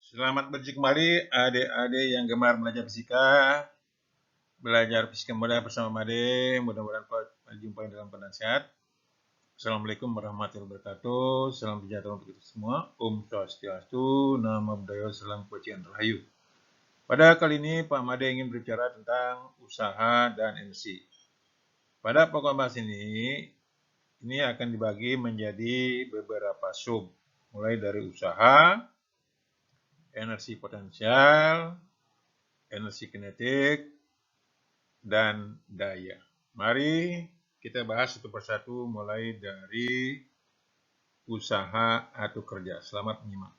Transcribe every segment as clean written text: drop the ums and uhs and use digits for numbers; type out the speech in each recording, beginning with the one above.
Selamat berjumpa kembali adik-adik yang gemar belajar fisika. Belajar fisika mudah bersama Made. Mudah-mudahan berjumpa dalam keadaan sehat. Assalamualaikum warahmatullahi wabarakatuh. Salam sejahtera untuk kita semua. Om Swastiastu, Namo Buddhaya, Salam Kebajikan Rahayu. Pada kali ini Pak Made ingin berbicara tentang usaha dan energi. Pada pokok bahas ini akan dibagi menjadi beberapa sub, mulai dari usaha, energi potensial, energi kinetik, dan daya. Mari kita bahas satu persatu mulai dari usaha atau kerja. Selamat menyimak.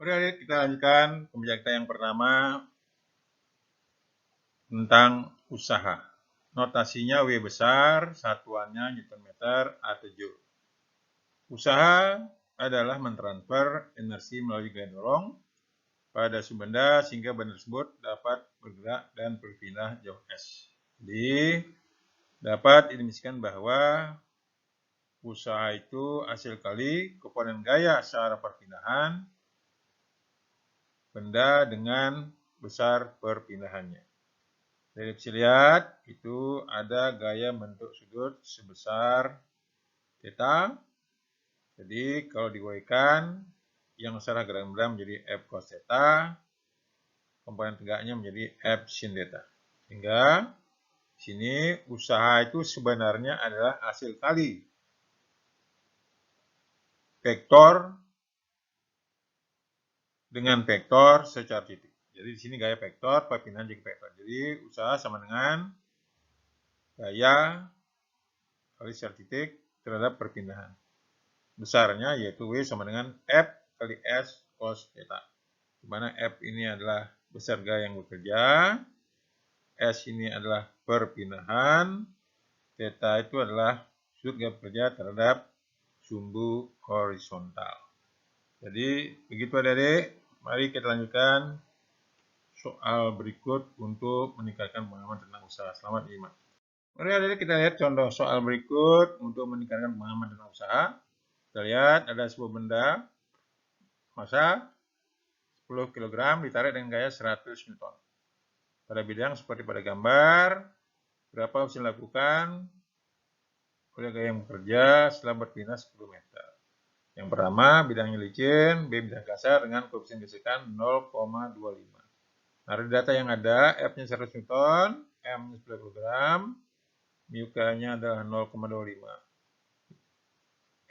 Oke, kita lanjutkan pembelajaran kita yang pertama tentang usaha. Notasinya W besar, satuannya Newton meter atau Joule. Usaha adalah mentransfer energi melalui gaya dorong pada suatu benda sehingga benda tersebut dapat bergerak dan berpindah jauh S. Jadi dapat didefinisikan bahwa usaha itu hasil kali komponen gaya secara perpindahan benda dengan besar perpindahannya. Jadi bisa lihat itu ada gaya bentuk sudut sebesar theta. Jadi kalau digunakan yang secara gram-gram menjadi F cos theta, komponen tegaknya menjadi F sin theta. Sehingga sini usaha itu sebenarnya adalah hasil kali vektor dengan vektor secara titik. Jadi di sini gaya vektor, perpindahan juga vektor. Jadi usaha sama dengan gaya kali secara titik terhadap perpindahan. Besarnya yaitu W sama dengan F kali S cos theta. Di mana F ini adalah besar gaya yang bekerja, S ini adalah perpindahan, theta itu adalah sudut gaya bekerja terhadap sumbu horizontal. Jadi begitu adik-adik, mari kita lanjutkan soal berikut untuk meningkatkan pemahaman tentang usaha. Selamat menyimak. Mari adik-adik kita lihat contoh soal berikut untuk meningkatkan pemahaman tentang usaha. Kita lihat ada sebuah benda massa 10 kg ditarik dengan gaya 100 Newton. Pada bidang seperti pada gambar, berapa harus dilakukan oleh gaya yang bekerja setelah berpindah 10 meter. Yang pertama, bidangnya licin, B bidang kasar dengan koefisien gesekan 0,25. Nah, dari data yang ada, F-nya 100 Newton, M-nya 10 kg, μK-nya adalah 0,25.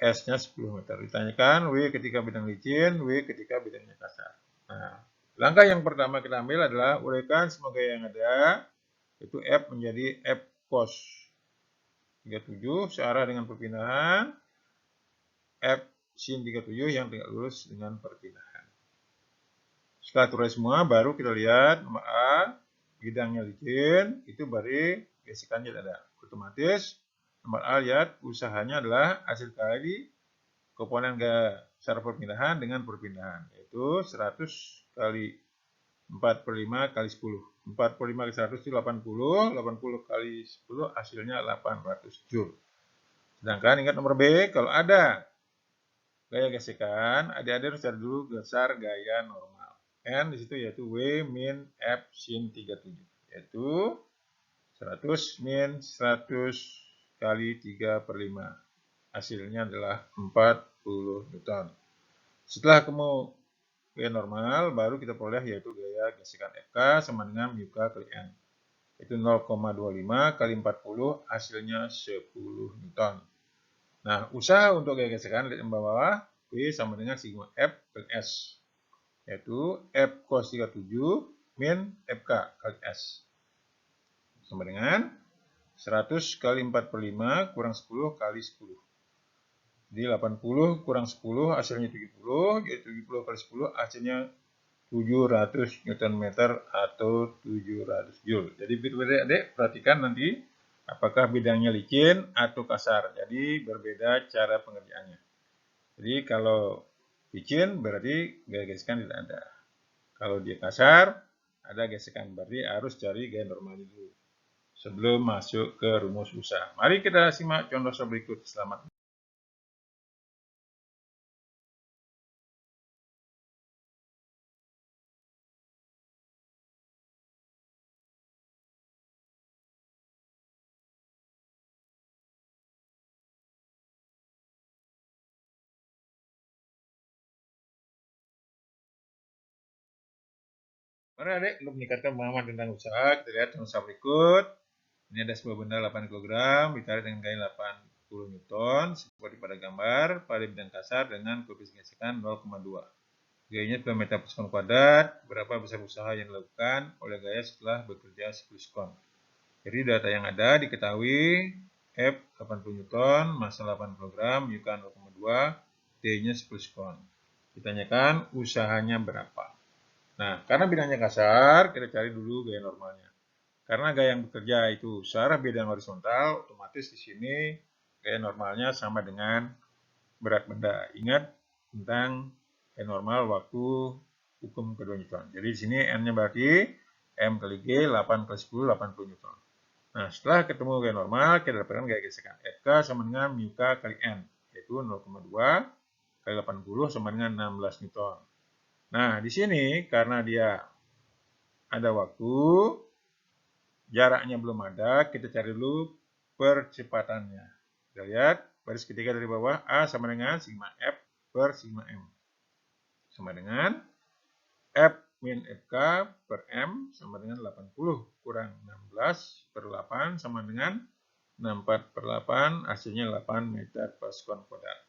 S-nya 10 meter. Ditanyakan W ketika bidang licin, W ketika bidangnya kasar. Nah, langkah yang pertama kita ambil adalah uraikan semua gaya yang ada, yaitu F menjadi F cos 37 searah dengan perpindahan, F sin 37 yang tegak lurus dengan perpindahan. Setelah turai semua, baru kita lihat nomor A, bidangnya licin, itu berarti gesekannya tidak ada. Otomatis nomor A lihat usahanya adalah hasil kali komponen gaya secara perpindahan dengan perpindahan, yaitu 100 kali 4/5 kali 10. 45 kali 100 itu 80, 80 kali 10 hasilnya 800 Joule. Sedangkan ingat nomor B, kalau ada gaya gesekan, adik-adik harus cari dulu besar gaya normal. N di situ yaitu W min F sin 37, yaitu 100 min 100 kali 3/5. Hasilnya adalah 40 Newton. Setelah kamu gaya normal, baru kita peroleh yaitu gaya gesekan FK sama dengan μK kali N. Itu 0,25 kali 40, hasilnya 10 Newton. Nah, usaha untuk gaya gesekan lihat yang bawah, W sama dengan sigma F kali S. Yaitu F cos 37 min FK kali S. Sama dengan 100 kali 4/5 kurang 10 kali 10. Jadi 80 kurang 10 hasilnya 70, yaitu 70 kali 10 hasilnya 700 Newton meter atau 700 Joule. Jadi adik-adik perhatikan nanti apakah bidangnya licin atau kasar. Jadi berbeda cara pengerjaannya. Jadi kalau licin berarti gaya gesekan tidak ada. Kalau dia kasar ada gesekan, berarti harus cari gaya normal dulu sebelum masuk ke rumus usaha. Mari kita simak contoh berikut. Selamat. Mari adik, untuk meningkatkan pemahaman tentang usaha, kita lihat contoh berikut. Ini ada sebuah benda 8 kg, ditarik dengan gaya 80 Newton, seperti pada gambar, pada bidang kasar dengan koefisien gesekan 0,2. Gayanya 2 meter per sekon kuadrat, berapa besar usaha yang dilakukan oleh gaya setelah bekerja 10 sekon. Jadi data yang ada diketahui, F 80 Newton, massa 8 kg, U-nya 0,2, D-nya 10 sekon. Ditanyakan usahanya berapa. Nah, karena bidangnya kasar, kita cari dulu gaya normalnya. Karena gaya yang bekerja itu searah bidang horizontal, otomatis di sini gaya normalnya sama dengan berat benda. Ingat tentang gaya normal waktu hukum kedua Newton. Jadi di sini N-nya berarti M kali G, 8 kali 10, 80 Newton. Nah, setelah ketemu gaya normal, kita dapatkan gaya gesekan. Fk sama dengan μk kali N, yaitu 0,2 kali 80 sama dengan 16 Newton. Nah, di sini karena dia ada waktu, jaraknya belum ada, kita cari dulu percepatannya. Kita lihat baris ketiga dari bawah, A sama dengan sigma F per sigma M. Sama dengan F min Fk per M sama dengan 80 kurang 16 per 8 sama dengan 64 per 8, hasilnya 8 meter per sekon kuadrat.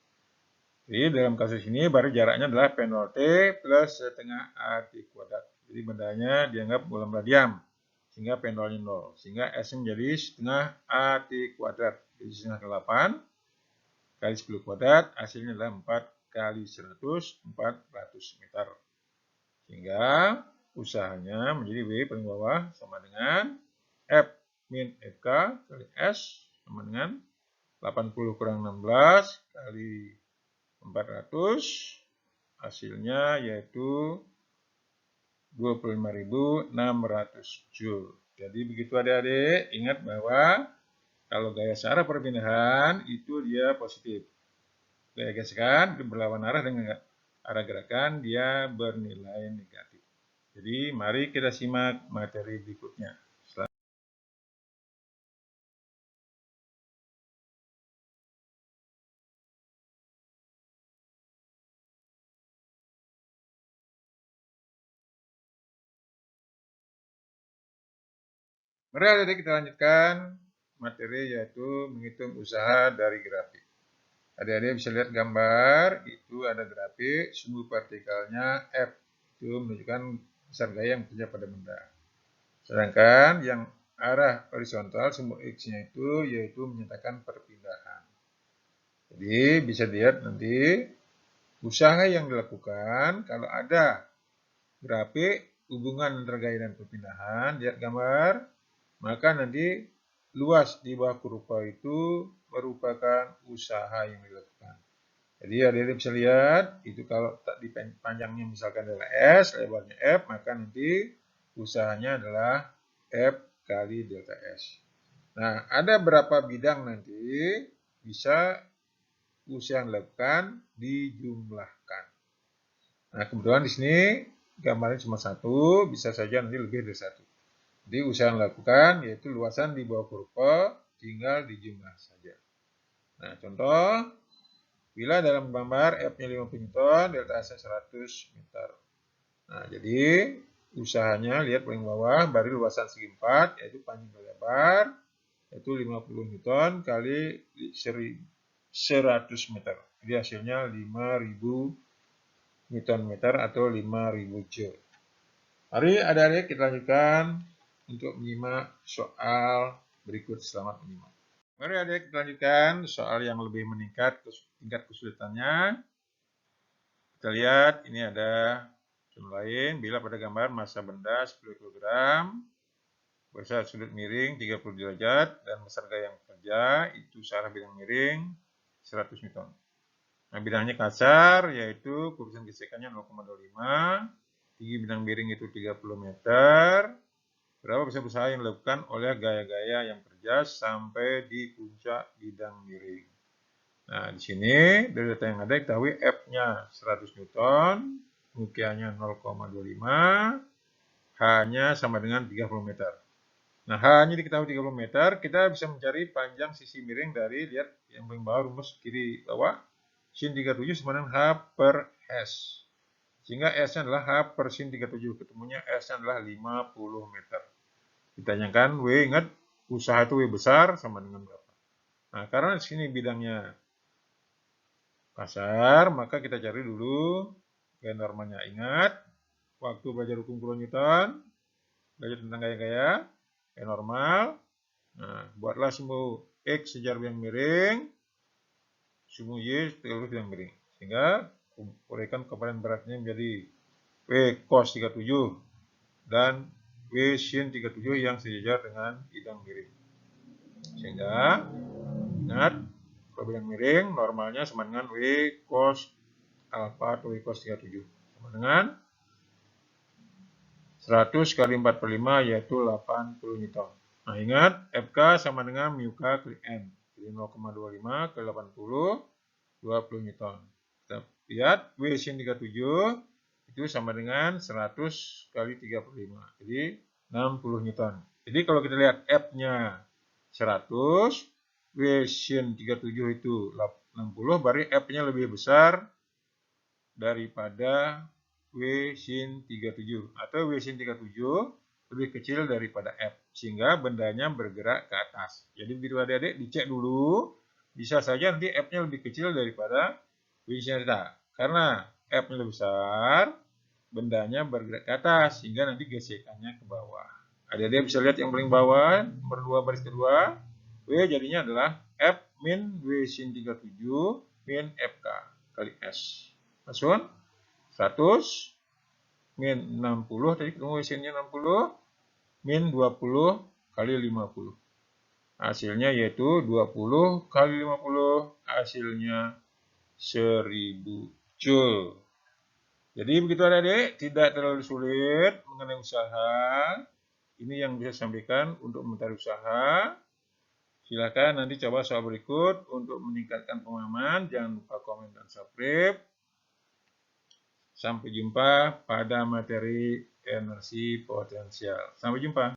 Jadi dalam kasus ini baru jaraknya adalah P0T plus setengah AT kuadrat. Jadi bendanya dianggap bola radiam, sehingga P0-nya 0. Sehingga S menjadi setengah AT kuadrat. Jadi setengah ke 8 kali 10 kuadrat, hasilnya adalah 4 kali 100, 400 meter. Sehingga usahanya menjadi W paling bawah sama dengan F min Fk kali S sama dengan 80 kurang 16 kali 400, hasilnya yaitu 25.600 Joule. Jadi begitu adik-adik, ingat bahwa kalau gaya searah perpindahan itu dia positif. Gaya gesekan berlawanan arah dengan arah gerakan dia bernilai negatif. Jadi mari kita simak materi berikutnya. Mari adik-adik kita lanjutkan materi yaitu menghitung usaha dari grafik. Adik-adik bisa lihat gambar, itu ada grafik sumbu partikelnya F. Itu menunjukkan besar gaya yang bekerja pada benda. Sedangkan yang arah horizontal sumbu X-nya itu yaitu menyatakan perpindahan. Jadi bisa dilihat nanti usaha yang dilakukan kalau ada grafik hubungan antara gaya dan perpindahan, lihat gambar, maka nanti luas di bawah kurva itu merupakan usaha yang dilakukan. Jadi adik-adik bisa lihat, itu kalau tak dipanjangnya misalkan adalah S, lebarnya F, maka nanti usahanya adalah F kali delta S. Nah, ada berapa bidang nanti bisa usaha yang dilakukan dijumlahkan. Nah, kebetulan di sini gambarnya cuma satu, bisa saja nanti lebih dari satu. Jadi usaha yang dilakukan yaitu luasan di bawah kurva tinggal dijumlah saja. Nah, contoh, bila dalam gambar F-nya 50 Newton, delta S-nya 100 meter. Nah, jadi usahanya lihat paling bawah, baru luasan segi 4, yaitu panjang kali lebar, yaitu 50 Newton kali 100 meter. Jadi hasilnya 5.000 Newton meter atau 5.000 Joule. Mari adik-adik kita lanjutkan untuk menyimak soal berikut. Selamat menyimak. Mari adik kita lanjutkan soal yang lebih meningkat tingkat kesulitannya. Kita lihat ini ada contoh lain. Bila pada gambar massa benda 10 kg, besar sudut miring 30 derajat dan besar gaya yang bekerja itu searah bidang miring 100 Newton. Nah, bidangnya kasar yaitu koefisien gesekannya 0,25, tinggi bidang miring itu 30 meter. Berapa besar usaha yang dilakukan oleh gaya-gaya yang bekerja sampai di puncak bidang miring. Nah, di sini dari data yang ada ketahui F-nya 100 Newton, UKIA-nya 0,25, H-nya sama dengan 30 meter. Nah, H-nya diketahui 30 meter, kita bisa mencari panjang sisi miring dari, lihat yang paling bawah rumus kiri bawah, sin 37 sama dengan H per S. Sehingga S-nya adalah H per sin 37. Ketemunya S-nya adalah 50 meter. Ditanyakan W, ingat usaha itu W besar sama dengan berapa. Nah, karena di sini bidangnya kasar, maka kita cari dulu gaya normalnya. Ingat, waktu belajar hukum Newton, belajar tentang gaya-gaya normal. Nah, buatlah sumbu X sejajar yang miring, sumbu Y sejajar yang miring. Sehingga uraikan komponen beratnya menjadi W cos 37 dan W sin 37 yang sejajar dengan bidang miring. Sehingga ingat, kalau bidang miring normalnya sama dengan W cos alfa atau W cos 37 sama dengan 100 kali 4 per 5 yaitu 80 Newton. Nah, ingat FK sama dengan mu K kali N. Jadi 0,25 kali 80, 20 Newton. Kita lihat W sin 37 itu sama dengan 100 kali 3 per 5. Jadi 60 Newton. Jadi kalau kita lihat F-nya 100, W sin 37 itu 60, berarti F-nya lebih besar daripada W sin 37 atau W sin 37 lebih kecil daripada F sehingga bendanya bergerak ke atas. Jadi begitu adik-adik dicek dulu, bisa saja nanti F-nya lebih kecil daripada W sin theta. Karena F-nya lebih besar, bendanya bergerak ke atas sehingga nanti gesekannya ke bawah. Adik-adik bisa lihat yang paling bawah, nomor 2 baris kedua, W jadinya adalah F min W sin 37 min FK kali S. Maksud 100 min 60 tadi ketemu W-nya 60 min 20 kali 50. Hasilnya yaitu 20 kali 50 hasilnya 1000 Joule. Jadi begitu adik-adik, tidak terlalu sulit mengenai usaha. Ini yang bisa sampaikan untuk mencari usaha. Silakan nanti coba soal berikut untuk meningkatkan pemahaman. Jangan lupa komen dan subscribe. Sampai jumpa pada materi energi potensial. Sampai jumpa.